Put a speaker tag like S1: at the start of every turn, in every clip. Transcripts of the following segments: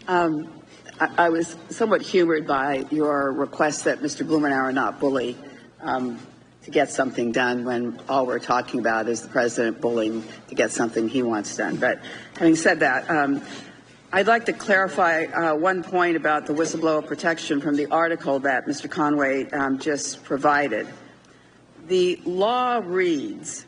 S1: I was somewhat humored by your request that Mr. Blumenauer not bully to get something done when all we're talking about is the president bullying to get something he wants done. But having said that, I'd like to clarify one point about the whistleblower protection from the article that Mr. Conway just provided. The law reads,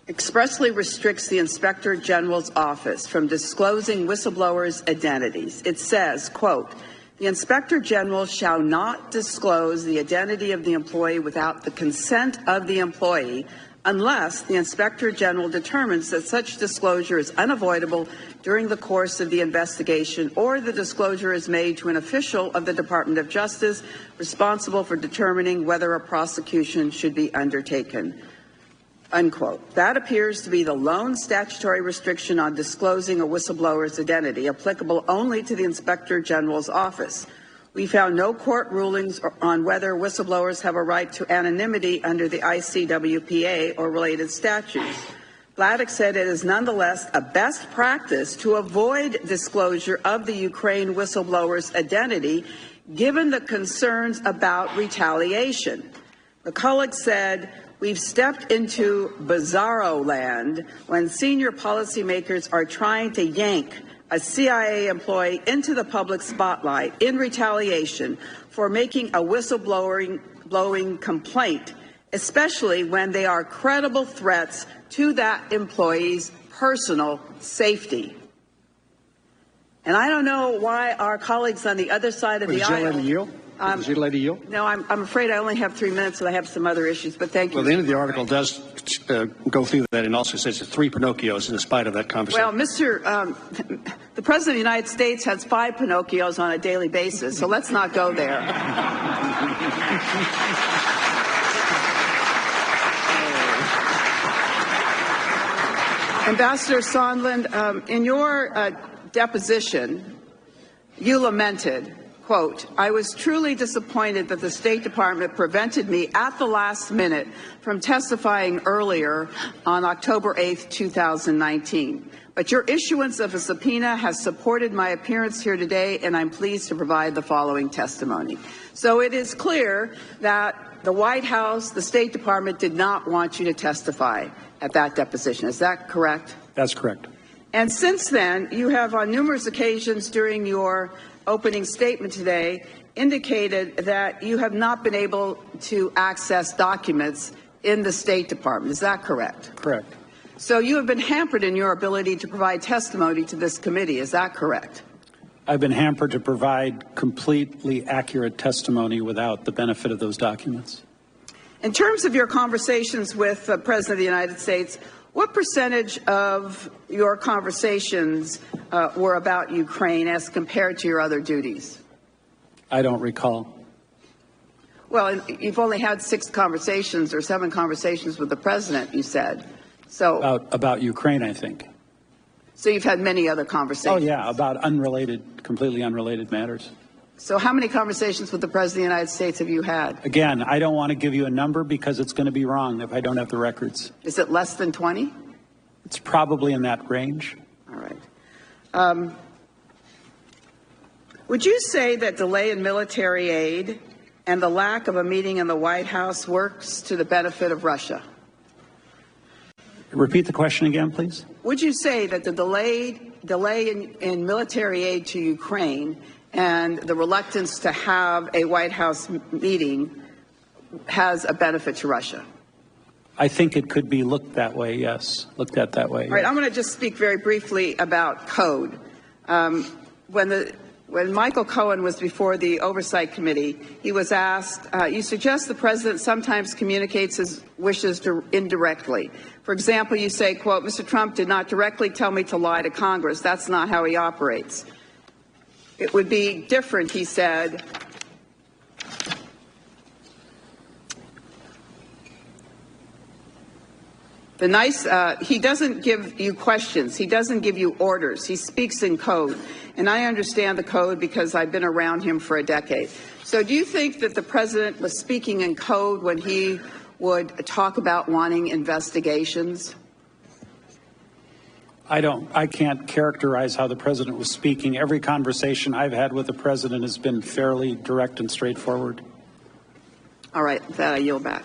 S1: expressly restricts the Inspector General's office from disclosing whistleblowers' identities. It says, quote, the Inspector General shall not disclose the identity of the employee without the consent of the employee unless the Inspector General determines that such disclosure is unavoidable during the course of the investigation or the disclosure is made to an official of the Department of Justice responsible for determining whether a prosecution should be undertaken. Unquote. That appears to be the lone statutory restriction on disclosing a whistleblower's identity, applicable only to the Inspector General's office. We found no court rulings on whether whistleblowers have a right to anonymity under the ICWPA or related statutes. Vladeck said it is nonetheless a best practice to avoid disclosure of the Ukraine whistleblower's identity, given the concerns about retaliation. McCulloch said, we've stepped into bizarro land when senior policymakers are trying to yank a CIA employee into the public spotlight in retaliation for making a whistleblowing complaint, especially when they are credible threats to that employee's personal safety. And I don't know why our colleagues on the other side of the aisle...
S2: Would you like to yield?
S1: No, I'm afraid I only have 3 minutes, and I have some other issues, but thank you.
S2: Well, the end of the article does go through that and also says 3 Pinocchios in spite of that conversation.
S1: Well, the President of the United States has 5 Pinocchios on a daily basis, so let's not go there. Ambassador Sondland, in your deposition, you lamented, quote, I was truly disappointed that the State Department prevented me at the last minute from testifying earlier on October 8th, 2019. But your issuance of a subpoena has supported my appearance here today, and I'm pleased to provide the following testimony. So it is clear that the White House, the State Department, did not want you to testify at that deposition. Is that correct?
S2: That's correct.
S1: And since then, you have on numerous occasions during your opening statement today indicated that you have not been able to access documents in the State Department. Is that correct?
S2: Correct.
S1: So you have been hampered in your ability to provide testimony to this committee. Is that correct?
S3: I've been hampered to provide completely accurate testimony without the benefit of those documents.
S1: In terms of your conversations with the President of the United States, what percentage of your conversations were about Ukraine as compared to your other duties?
S3: I don't recall.
S1: Well, you've only had 6 conversations or 7 conversations with the President, you said. So
S3: about Ukraine, I think.
S1: So you've had many other conversations?
S3: Oh, yeah, about completely unrelated matters.
S1: So how many conversations with the President of the United States have you had?
S3: Again, I don't want to give you a number because it's going to be wrong if I don't have the records.
S1: Is it less than 20?
S3: It's probably in that range.
S1: All right. Would you say that delay in military aid and the lack of a meeting in the White House works to the benefit of Russia?
S3: Repeat the question again, please.
S1: Would you say that the delay in military aid to Ukraine and the reluctance to have a White House meeting has a benefit to Russia?
S3: I think it could be looked that way, yes. Looked at that way.
S1: All right, I'm going to just speak very briefly about code. When Michael Cohen was before the Oversight Committee, he was asked, you suggest the President sometimes communicates his wishes indirectly. For example, you say, quote, Mr. Trump did not directly tell me to lie to Congress. That's not how he operates. It would be different, he said, he doesn't give you questions. He doesn't give you orders. He speaks in code. And I understand the code because I've been around him for a decade. So do you think that the President was speaking in code when he would talk about wanting investigations?
S3: I can't characterize how the president was speaking. Every conversation I've had with the president has been fairly direct and straightforward.
S1: All right, with that I yield back.